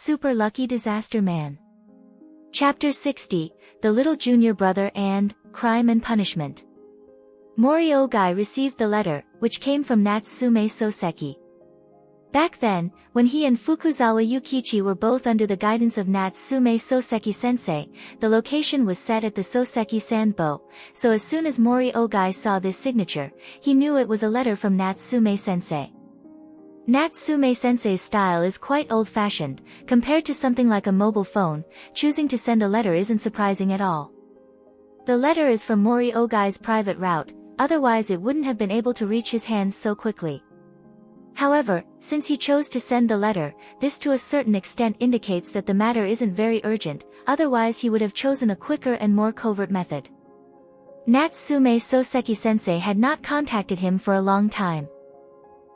Super Lucky Disaster Man. Chapter 60, The Little Junior Brother and Crime and Punishment. Mori Ogai received the letter, which came from Natsume Soseki. Back then, when he and Fukuzawa Yukichi were both under the guidance of Natsume Soseki-sensei, the location was set at the Soseki Sandbo, so as soon as Mori Ogai saw this signature, he knew it was a letter from Natsume-sensei. Natsume-sensei's style is quite old-fashioned. Compared to something like a mobile phone, choosing to send a letter isn't surprising at all. The letter is from Mori Ogai's private route, otherwise it wouldn't have been able to reach his hands so quickly. However, since he chose to send the letter, this to a certain extent indicates that the matter isn't very urgent, otherwise he would have chosen a quicker and more covert method. Natsume Soseki-sensei had not contacted him for a long time.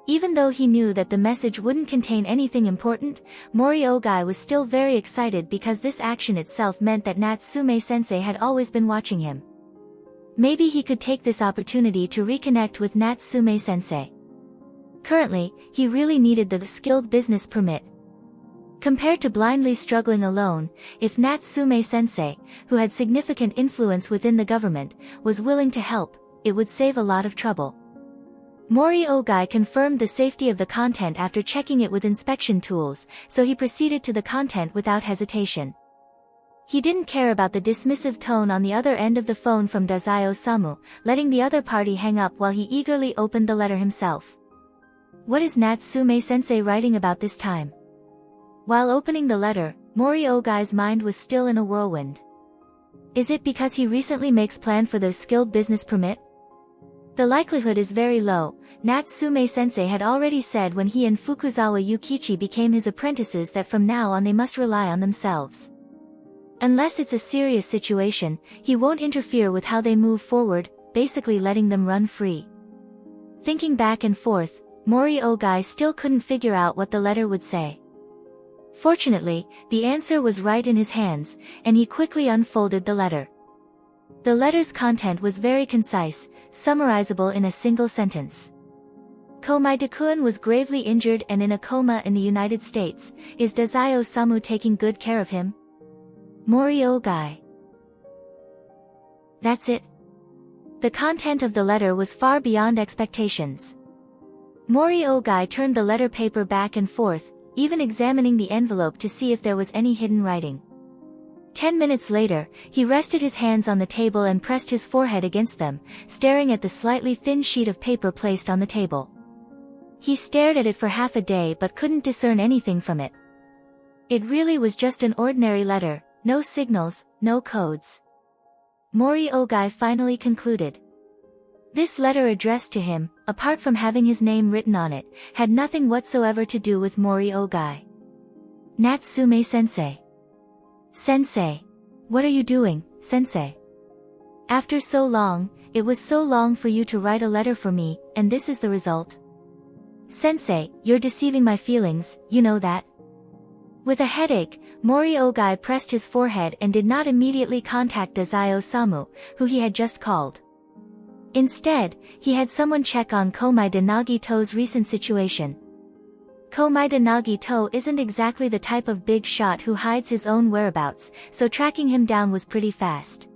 Even though he knew that the message wouldn't contain anything important, Mori Ogai was still very excited because this action itself meant that Natsume-sensei had always been watching him. Maybe he could take this opportunity to reconnect with Natsume-sensei. Currently, he really needed the skilled business permit. Compared to blindly struggling alone, if Natsume-sensei, who had significant influence within the government, was willing to help, it would save a lot of trouble. Mori Ogai confirmed the safety of the content after checking it with inspection tools, so he proceeded to the content without hesitation. He didn't care about the dismissive tone on the other end of the phone from Dazai Osamu, letting the other party hang up while he eagerly opened the letter himself. What is Natsume-sensei writing about this time? While opening the letter, Mori Ogai's mind was still in a whirlwind. Is it because he recently makes plan for the skilled business permit? The likelihood is very low. Natsume-sensei had already said when he and Fukuzawa Yukichi became his apprentices that from now on they must rely on themselves. Unless it's a serious situation, he won't interfere with how they move forward, basically letting them run free. Thinking back and forth, Mori Ogai still couldn't figure out what the letter would say. Fortunately, the answer was right in his hands, and he quickly unfolded the letter. The letter's content was very concise, summarizable in a single sentence. Komai Dakuen was gravely injured and in a coma in the United States. Is Dazai Osamu taking good care of him? Mori Ogai. That's it. The content of the letter was far beyond expectations. Mori Ogai turned the letter paper back and forth, even examining the envelope to see if there was any hidden writing. 10 minutes later, he rested his hands on the table and pressed his forehead against them, staring at the slightly thin sheet of paper placed on the table. He stared at it for half a day but couldn't discern anything from it. It really was just an ordinary letter, no signals, no codes. Mori Ogai finally concluded. This letter addressed to him, apart from having his name written on it, had nothing whatsoever to do with Mori Ogai. Natsume-sensei. Sensei. What are you doing, sensei? After so long, it was so long for you to write a letter for me, and this is the result? Sensei, you're deceiving my feelings, you know that? With a headache, Mori Ogai pressed his forehead and did not immediately contact Dazai Osamu, who he had just called. Instead, he had someone check on Komaeda Nagito's recent situation. Komaeda Nagito isn't exactly the type of big shot who hides his own whereabouts, so tracking him down was pretty fast.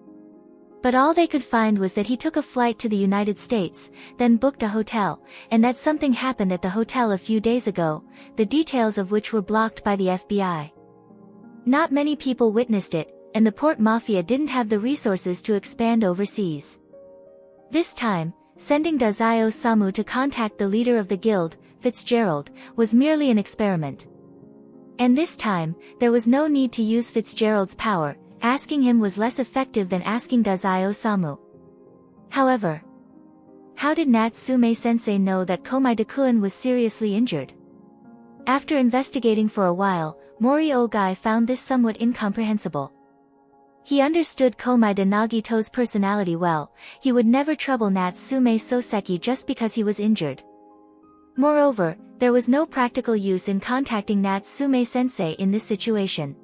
But all they could find was that he took a flight to the United States, then booked a hotel, and that something happened at the hotel a few days ago, the details of which were blocked by the FBI. Not many people witnessed it, and the port mafia didn't have the resources to expand overseas. This time, sending Dazai Osamu to contact the leader of the guild, Fitzgerald, was merely an experiment. And this time, there was no need to use Fitzgerald's power. Asking him was less effective than asking Dazai Osamu. However, how did Natsume-sensei know that Komai Dakuen was seriously injured? After investigating for a while, Mori Ogai found this somewhat incomprehensible. He understood Komaeda Nagito's personality well. He would never trouble Natsume Soseki just because he was injured. Moreover, there was no practical use in contacting Natsume-sensei in this situation.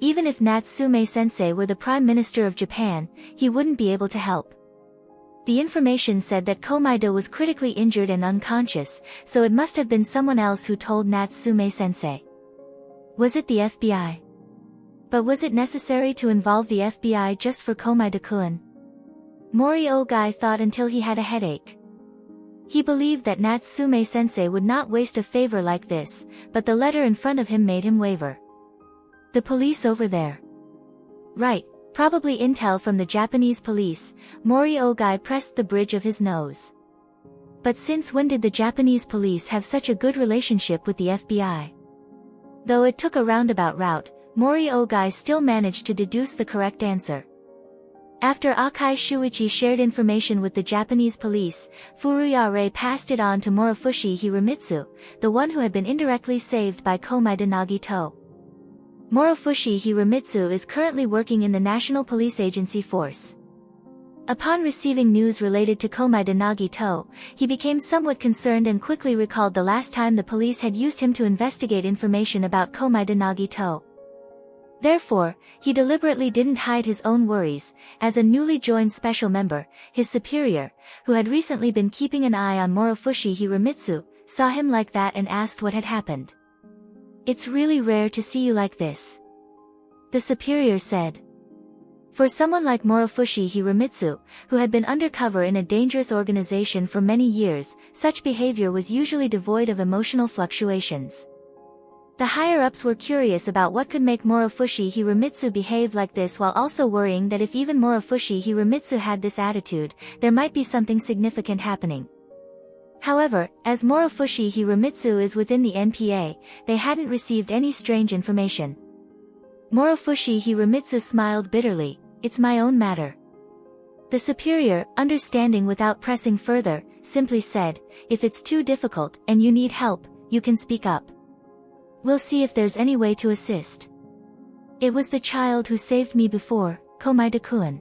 Even if Natsume-sensei were the Prime Minister of Japan, he wouldn't be able to help. The information said that Komaeda was critically injured and unconscious, so it must have been someone else who told Natsume-sensei. Was it the FBI? But was it necessary to involve the FBI just for Komaeda-kun? Mori Ogai thought until he had a headache. He believed that Natsume-sensei would not waste a favor like this, but the letter in front of him made him waver. The police over there. Right, probably intel from the Japanese police. Mori Ogai pressed the bridge of his nose. But since when did the Japanese police have such a good relationship with the FBI? Though it took a roundabout route, Mori Ogai still managed to deduce the correct answer. After Akai Shuichi shared information with the Japanese police, Furuyare passed it on to Morofushi Hiromitsu, the one who had been indirectly saved by Komaeda Nagito. Morofushi Hiromitsu is currently working in the National Police Agency force. Upon receiving news related to Komaeda Nagito, he became somewhat concerned and quickly recalled the last time the police had used him to investigate information about Komaeda Nagito. Therefore, he deliberately didn't hide his own worries. As a newly joined special member, his superior, who had recently been keeping an eye on Morofushi Hiromitsu, saw him like that and asked what had happened. "It's really rare to see you like this," the superior said. For someone like Morofushi Hiromitsu, who had been undercover in a dangerous organization for many years, such behavior was usually devoid of emotional fluctuations. The higher-ups were curious about what could make Morofushi Hiromitsu behave like this, while also worrying that if even Morofushi Hiromitsu had this attitude, there might be something significant happening. However, as Morofushi Hiromitsu is within the NPA, they hadn't received any strange information. Morofushi Hiromitsu smiled bitterly. "It's my own matter." The superior, understanding without pressing further, simply said, "If it's too difficult and you need help, you can speak up. We'll see if there's any way to assist." "It was the child who saved me before, Komaeda-kun,"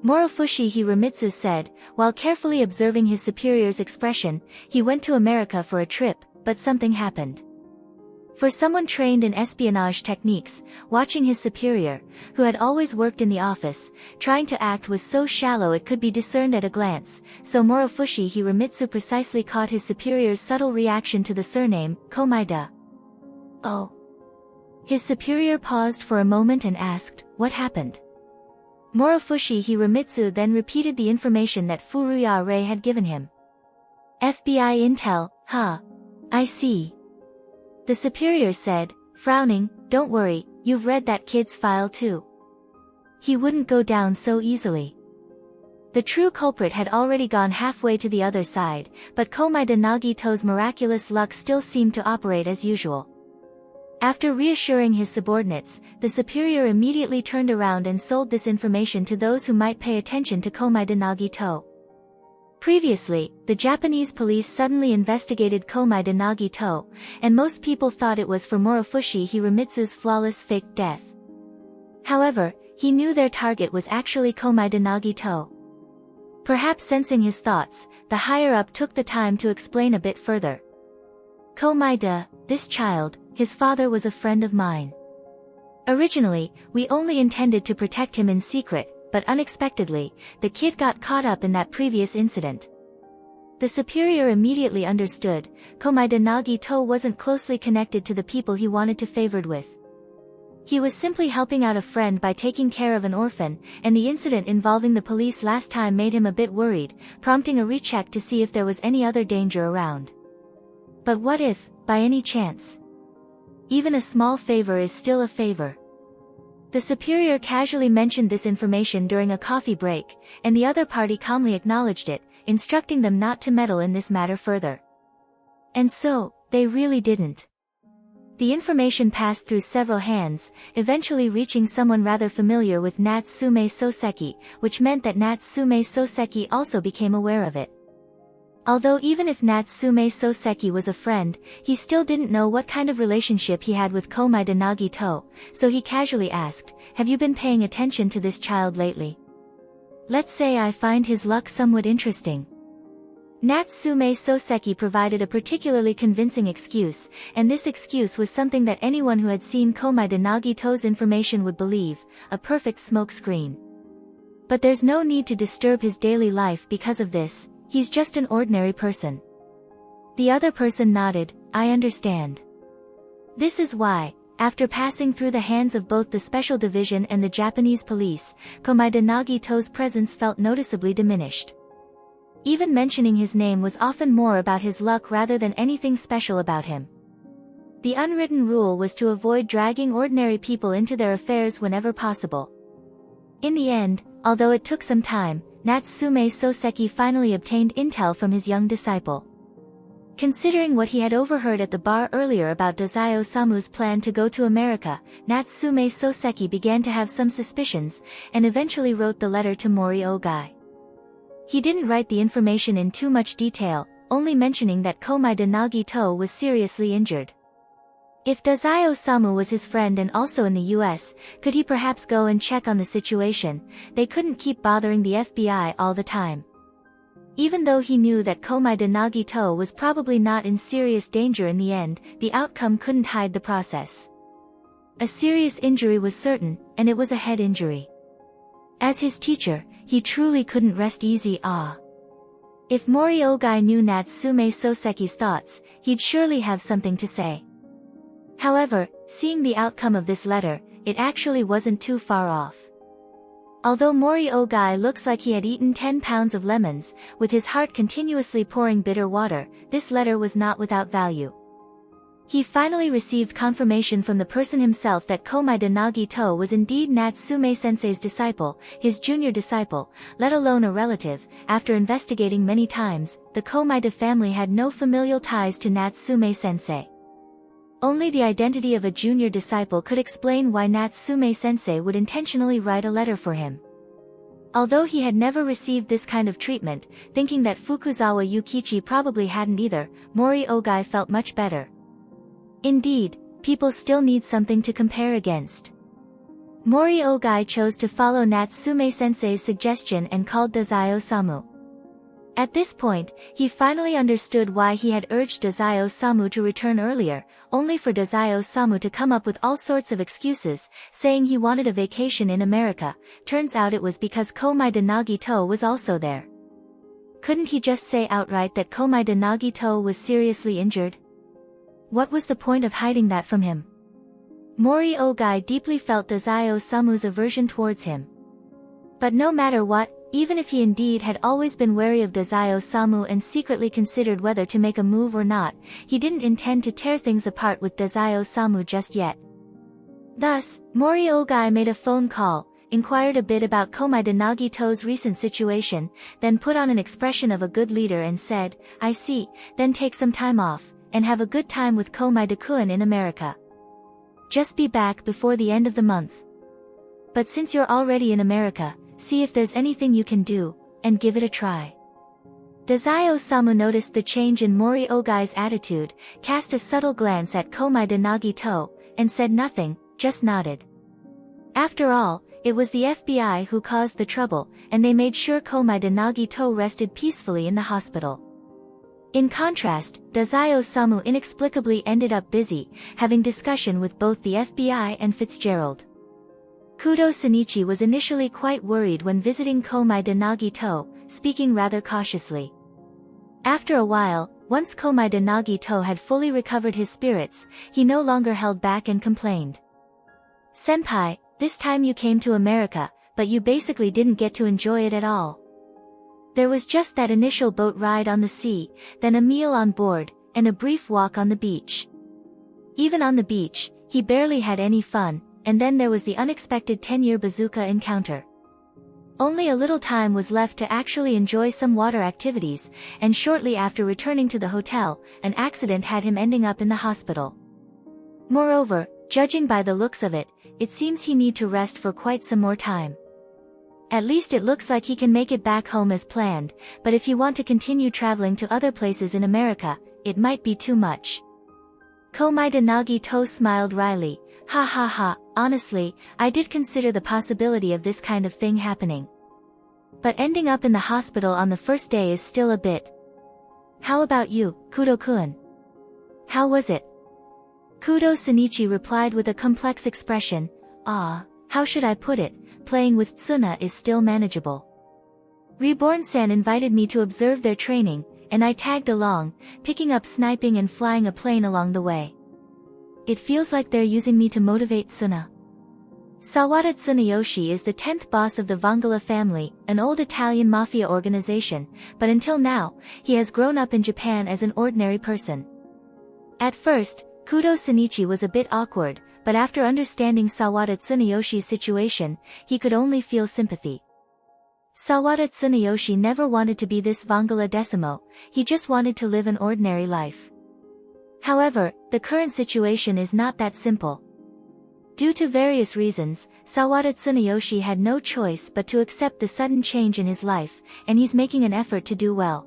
Morofushi Hiromitsu said, while carefully observing his superior's expression. "He went to America for a trip, but something happened." For someone trained in espionage techniques, watching his superior, who had always worked in the office, trying to act was so shallow it could be discerned at a glance, so Morofushi Hiromitsu precisely caught his superior's subtle reaction to the surname, Komaeda. "Oh." His superior paused for a moment and asked, "What happened?" Morofushi Hiromitsu then repeated the information that Furuyare had given him. "FBI intel, huh? I see," the superior said, frowning. "Don't worry, you've read that kid's file too. He wouldn't go down so easily." The true culprit had already gone halfway to the other side, but Komaeda Nagito's miraculous luck still seemed to operate as usual. After reassuring his subordinates, the superior immediately turned around and sold this information to those who might pay attention to Komaeda Nagito. Previously, the Japanese police suddenly investigated Komaeda Nagito, and most people thought it was for Morofushi Hiromitsu's flawless fake death. However, he knew their target was actually Komaeda Nagito. Perhaps sensing his thoughts, the higher-up took the time to explain a bit further. "Komaeda, this child, his father was a friend of mine. Originally, we only intended to protect him in secret, but unexpectedly, the kid got caught up in that previous incident." The superior immediately understood. Komaeda Nagito wasn't closely connected to the people he wanted to favored with. He was simply helping out a friend by taking care of an orphan, and the incident involving the police last time made him a bit worried, prompting a recheck to see if there was any other danger around. But what if, by any chance? Even a small favor is still a favor. The superior casually mentioned this information during a coffee break, and the other party calmly acknowledged it, instructing them not to meddle in this matter further. And so, they really didn't. The information passed through several hands, eventually reaching someone rather familiar with Natsume Soseki, which meant that Natsume Soseki also became aware of it. Although even if Natsume Soseki was a friend, he still didn't know what kind of relationship he had with Komaeda Nagito, so he casually asked, "Have you been paying attention to this child lately? Let's say I find his luck somewhat interesting." Natsume Soseki provided a particularly convincing excuse, and this excuse was something that anyone who had seen Komaeda Nagito's information would believe, a perfect smokescreen. "But there's no need to disturb his daily life because of this. He's just an ordinary person." The other person nodded. "I understand. This is why, after passing through the hands of both the Special Division and the Japanese police, Komaeda Nagito's presence felt noticeably diminished. Even mentioning his name was often more about his luck rather than anything special about him. The unwritten rule was to avoid dragging ordinary people into their affairs whenever possible. In the end, although it took some time, Natsume Soseki finally obtained intel from his young disciple. Considering what he had overheard at the bar earlier about Dazai Osamu's plan to go to America, Natsume Soseki began to have some suspicions, and eventually wrote the letter to Mori Ogai. He didn't write the information in too much detail, only mentioning that Komaeda Nagito was seriously injured. If Dazai Osamu was his friend and also in the US, could he perhaps go and check on the situation? They couldn't keep bothering the FBI all the time. Even though he knew that Komaeda Nagito was probably not in serious danger in the end, the outcome couldn't hide the process. A serious injury was certain, and it was a head injury. As his teacher, he truly couldn't rest easy. If Mori Ogai knew Natsume Soseki's thoughts, he'd surely have something to say. However, seeing the outcome of this letter, it actually wasn't too far off. Although Mori Ogai looks like he had eaten 10 pounds of lemons, with his heart continuously pouring bitter water, this letter was not without value. He finally received confirmation from the person himself that Komaeda Nagito was indeed Natsume-sensei's disciple, his junior disciple, let alone a relative. After investigating many times, the Komaeda family had no familial ties to Natsume-sensei. Only the identity of a junior disciple could explain why Natsume-sensei would intentionally write a letter for him. Although he had never received this kind of treatment, thinking that Fukuzawa Yukichi probably hadn't either, Mori Ogai felt much better. Indeed, people still need something to compare against. Mori Ogai chose to follow Natsume-sensei's suggestion and called Dazai Osamu. At this point, he finally understood why he had urged Dazai Osamu to return earlier, only for Dazai Osamu to come up with all sorts of excuses, saying he wanted a vacation in America. Turns out it was because Komaeda Nagito was also there. Couldn't he just say outright that Komaeda Nagito was seriously injured? What was the point of hiding that from him? Mori Ogai deeply felt Dazai Osamu's aversion towards him. But no matter what, even if he indeed had always been wary of Dazai Osamu and secretly considered whether to make a move or not, he didn't intend to tear things apart with Dazai Osamu just yet. Thus, Mori Ogai made a phone call, inquired a bit about Komaeda Nagito's recent situation, then put on an expression of a good leader and said, "I see, then take some time off, and have a good time with Komaeda-kun in America. Just be back before the end of the month. But since you're already in America, see if there's anything you can do, and give it a try." Dazai Osamu noticed the change in Mori Ogai's attitude, cast a subtle glance at Komaeda Nagito, and said nothing, just nodded. After all, it was the FBI who caused the trouble, and they made sure Komaeda Nagito rested peacefully in the hospital. In contrast, Dazai Osamu inexplicably ended up busy, having discussion with both the FBI and Fitzgerald. Kudo Shinichi was initially quite worried when visiting Komaeda Nagito, speaking rather cautiously. After a while, once Komaeda Nagito had fully recovered his spirits, he no longer held back and complained. "Senpai, this time you came to America, but you basically didn't get to enjoy it at all. There was just that initial boat ride on the sea, then a meal on board, and a brief walk on the beach. Even on the beach, he barely had any fun, and then there was the unexpected 10-year bazooka encounter. Only a little time was left to actually enjoy some water activities, and shortly after returning to the hotel, an accident had him ending up in the hospital. Moreover, judging by the looks of it, it seems he need to rest for quite some more time. At least it looks like he can make it back home as planned, but if you want to continue traveling to other places in America, it might be too much." Komaeda Nagito smiled wryly. "Ha ha ha, honestly, I did consider the possibility of this kind of thing happening. But ending up in the hospital on the first day is still a bit. How about you, Kudo-kun? How was it?" Kudo Shinichi replied with a complex expression. How should I put it, playing with Tsuna is still manageable. Reborn-san invited me to observe their training, and I tagged along, picking up sniping and flying a plane along the way. It feels like they're using me to motivate Suna. Sawada Tsunayoshi is the 10th boss of the Vongala family, an old Italian mafia organization, but until now, he has grown up in Japan as an ordinary person. At first, Kudo Shinichi was a bit awkward, but after understanding Sawada Tsunayoshi's situation, he could only feel sympathy. Sawada Tsunayoshi never wanted to be this Vongala Decimo, he just wanted to live an ordinary life. However, the current situation is not that simple. Due to various reasons, Sawada Tsunayoshi had no choice but to accept the sudden change in his life, and he's making an effort to do well.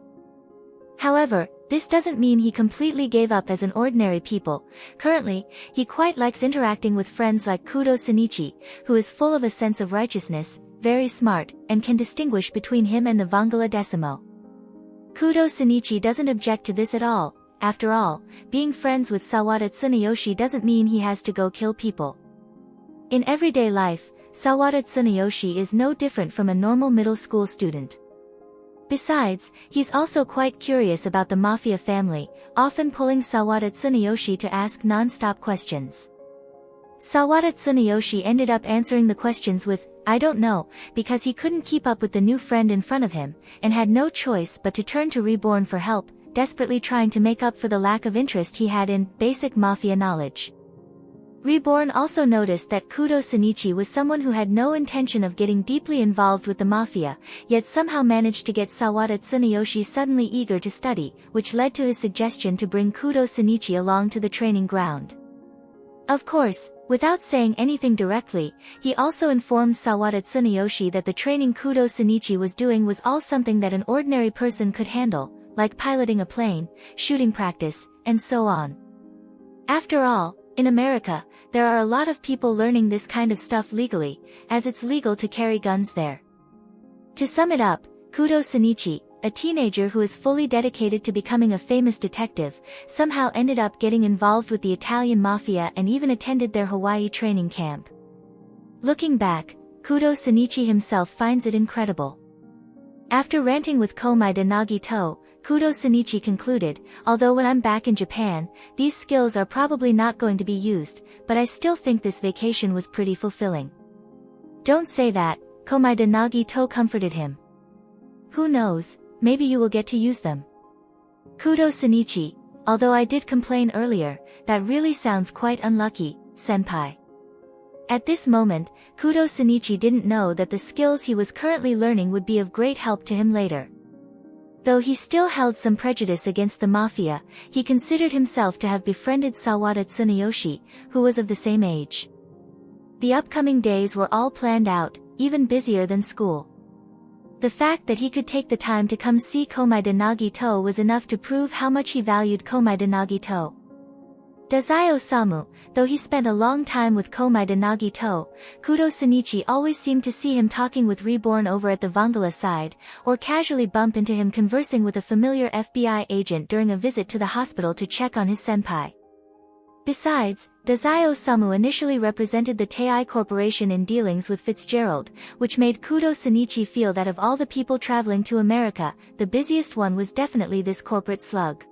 However, this doesn't mean he completely gave up as an ordinary people. Currently, he quite likes interacting with friends like Kudo Shinichi, who is full of a sense of righteousness, very smart, and can distinguish between him and the Vongala Decimo. Kudo Shinichi doesn't object to this at all. After all, being friends with Sawada Tsunayoshi doesn't mean he has to go kill people. In everyday life, Sawada Tsunayoshi is no different from a normal middle school student. Besides, he's also quite curious about the mafia family, often pulling Sawada Tsunayoshi to ask non-stop questions. Sawada Tsunayoshi ended up answering the questions with, "I don't know," because he couldn't keep up with the new friend in front of him, and had no choice but to turn to Reborn for help, desperately trying to make up for the lack of interest he had in basic mafia knowledge. Reborn also noticed that Kudo Shinichi was someone who had no intention of getting deeply involved with the mafia, yet somehow managed to get Sawada Tsunayoshi suddenly eager to study, which led to his suggestion to bring Kudo Shinichi along to the training ground. Of course, without saying anything directly, he also informed Sawada Tsunayoshi that the training Kudo Shinichi was doing was all something that an ordinary person could handle, like piloting a plane, shooting practice, and so on. After all, in America, there are a lot of people learning this kind of stuff legally, as it's legal to carry guns there. To sum it up, Kudo Shinichi, a teenager who is fully dedicated to becoming a famous detective, somehow ended up getting involved with the Italian mafia and even attended their Hawaii training camp. Looking back, Kudo Shinichi himself finds it incredible. After ranting with Komaeda Nagito, Kudo Shinichi concluded, "Although when I'm back in Japan, these skills are probably not going to be used, but I still think this vacation was pretty fulfilling." "Don't say that," Komaeda Nagito comforted him. "Who knows, maybe you will get to use them." Kudo Shinichi, "Although I did complain earlier, that really sounds quite unlucky, senpai." At this moment, Kudo Shinichi didn't know that the skills he was currently learning would be of great help to him later. Though he still held some prejudice against the mafia, he considered himself to have befriended Sawada Tsunayoshi, who was of the same age. The upcoming days were all planned out, even busier than school. The fact that he could take the time to come see Komaeda Nagito was enough to prove how much he valued Komaeda Nagito. Dazai Osamu, though he spent a long time with Komaeda Nagito, Kudo Shinichi always seemed to see him talking with Reborn over at the Vongala side, or casually bump into him conversing with a familiar FBI agent during a visit to the hospital to check on his senpai. Besides, Dazai Osamu initially represented the Tei Corporation in dealings with Fitzgerald, which made Kudo Shinichi feel that of all the people traveling to America, the busiest one was definitely this corporate slug.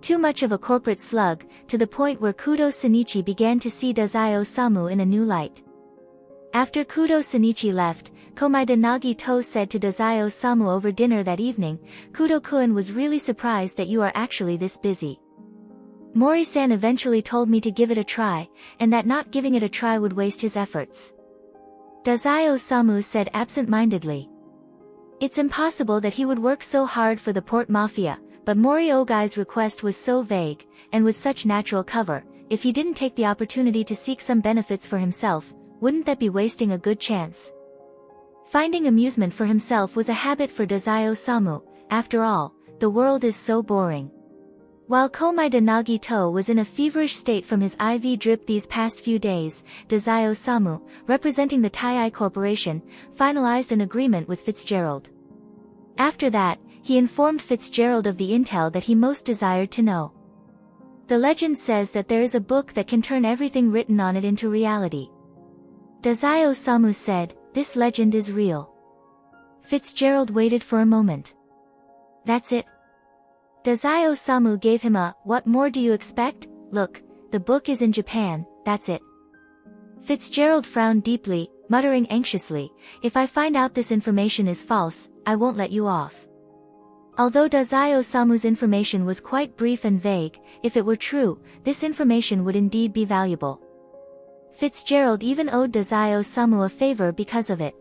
Too much of a corporate slug, to the point where Kudo Shinichi began to see Dazai Osamu in a new light. After Kudo Shinichi left, Komaeda Nagito said to Dazai Osamu over dinner that evening, "Kudo-kun was really surprised that you are actually this busy. Mori-san eventually told me to give it a try, and that not giving it a try would waste his efforts." Dazai Osamu said absent-mindedly. It's impossible that he would work so hard for the Port Mafia, but Mori Ogai's request was so vague, and with such natural cover, if he didn't take the opportunity to seek some benefits for himself, wouldn't that be wasting a good chance? Finding amusement for himself was a habit for Dazai Osamu. After all, the world is so boring. While Komaeda Nagito was in a feverish state from his IV drip these past few days, Dazai Osamu, representing the Tei Corporation, finalized an agreement with Fitzgerald. After that, he informed Fitzgerald of the intel that he most desired to know. The legend says that there is a book that can turn everything written on it into reality. Dazai Osamu said, "This legend is real." Fitzgerald waited for a moment. "That's it?" Dazai Osamu gave him a, "What more do you expect?" look. the book is in Japan, that's it. Fitzgerald frowned deeply, muttering anxiously, if I find out this information is false, I won't let you off. Although Dazai-Osamu's information was quite brief and vague, if it were true, this information would indeed be valuable. Fitzgerald even owed Dazai-Osamu a favor because of it.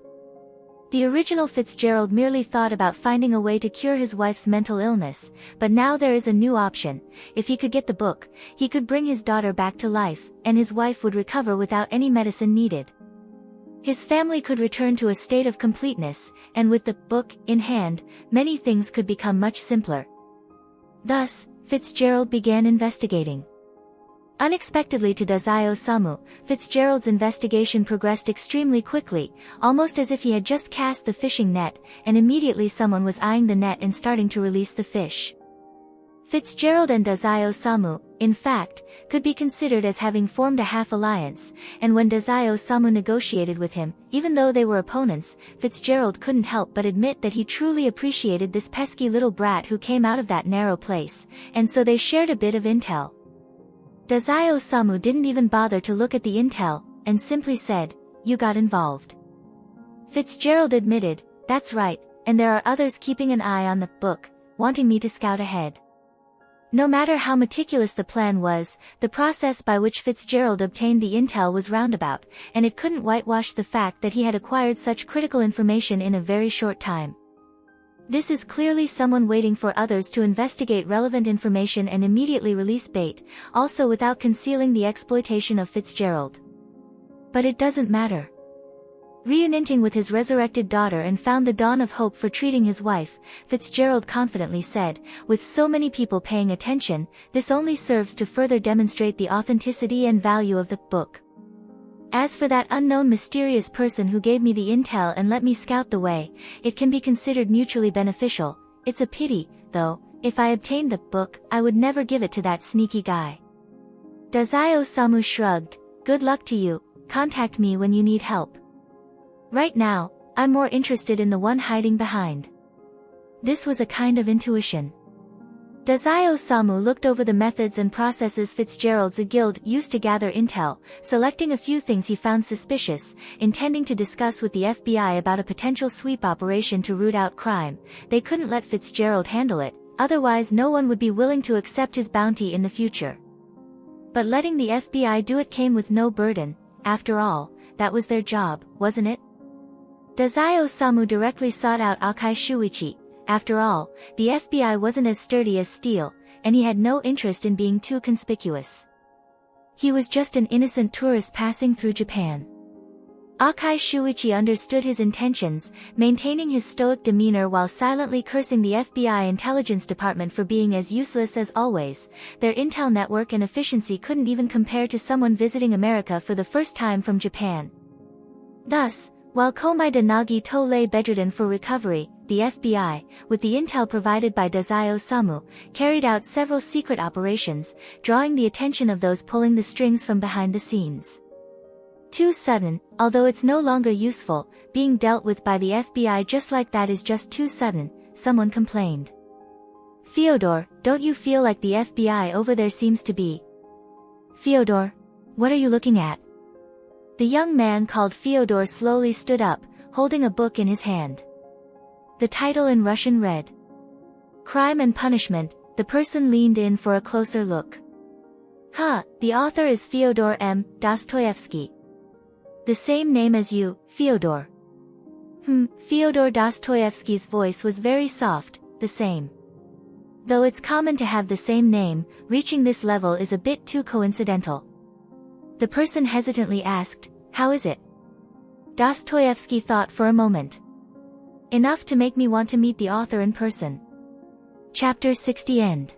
The original Fitzgerald merely thought about finding a way to cure his wife's mental illness, but now there is a new option. If he could get the book, he could bring his daughter back to life, and his wife would recover without any medicine needed. His family could return to a state of completeness, and with the book in hand, many things could become much simpler. Thus, Fitzgerald began investigating. Unexpectedly to Dazai-Osamu, Fitzgerald's investigation progressed extremely quickly, almost as if he had just cast the fishing net, and immediately someone was eyeing the net and starting to release the fish. Fitzgerald and Dazai-Osamu, in fact, could be considered as having formed a half-alliance, and when Dazai-Osamu negotiated with him, even though they were opponents, Fitzgerald couldn't help but admit that he truly appreciated this pesky little brat who came out of that narrow place, and so they shared a bit of intel. Dazai-Osamu didn't even bother to look at the intel, and simply said, "You got involved." Fitzgerald admitted, "That's right, and there are others keeping an eye on the book, wanting me to scout ahead." No matter how meticulous the plan was, the process by which Fitzgerald obtained the intel was roundabout, and it couldn't whitewash the fact that he had acquired such critical information in a very short time. This is clearly someone waiting for others to investigate relevant information and immediately release bait, also without concealing the exploitation of Fitzgerald. But it doesn't matter. Reuniting with his resurrected daughter and found the dawn of hope for treating his wife, Fitzgerald confidently said, "With so many people paying attention, this only serves to further demonstrate the authenticity and value of the book. As for that unknown mysterious person who gave me the intel and let me scout the way, it can be considered mutually beneficial. It's a pity, though, if I obtained the book, I would never give it to that sneaky guy." Dazai-Osamu shrugged, "Good luck to you, contact me when you need help. Right now, I'm more interested in the one hiding behind." This was a kind of intuition. Dazai-Osamu looked over the methods and processes Fitzgerald's guild used to gather intel, selecting a few things he found suspicious, intending to discuss with the FBI about a potential sweep operation to root out crime. They couldn't let Fitzgerald handle it, otherwise no one would be willing to accept his bounty in the future. But letting the FBI do it came with no burden. After all, that was their job, wasn't it? Dazai-Osamu directly sought out Akai Shuichi. After all, the FBI wasn't as sturdy as steel, and he had no interest in being too conspicuous. He was just an innocent tourist passing through Japan. Akai Shuichi understood his intentions, maintaining his stoic demeanor while silently cursing the FBI intelligence department for being as useless as always. Their intel network and efficiency couldn't even compare to someone visiting America for the first time from Japan. Thus, while Komaeda Nagi To lay bedridden for recovery, the FBI, with the intel provided by Dazai-Osamu, carried out several secret operations, drawing the attention of those pulling the strings from behind the scenes. Too sudden, although it's no longer useful, being dealt with by the FBI just like that is just too sudden, someone complained. "Fyodor, don't you feel like the FBI over there seems to be?" "Fyodor? What are you looking at?" The young man called Fyodor slowly stood up, holding a book in his hand. The title in Russian read, "Crime and Punishment." The person leaned in for a closer look. The author is Fyodor M. Dostoevsky. "The same name as you, Fyodor." Fyodor Dostoevsky's voice was very soft, "The same. Though it's common to have the same name, reaching this level is a bit too coincidental." The person hesitantly asked, "How is it?" Dostoevsky thought for a moment. "Enough to make me want to meet the author in person." Chapter 60 end.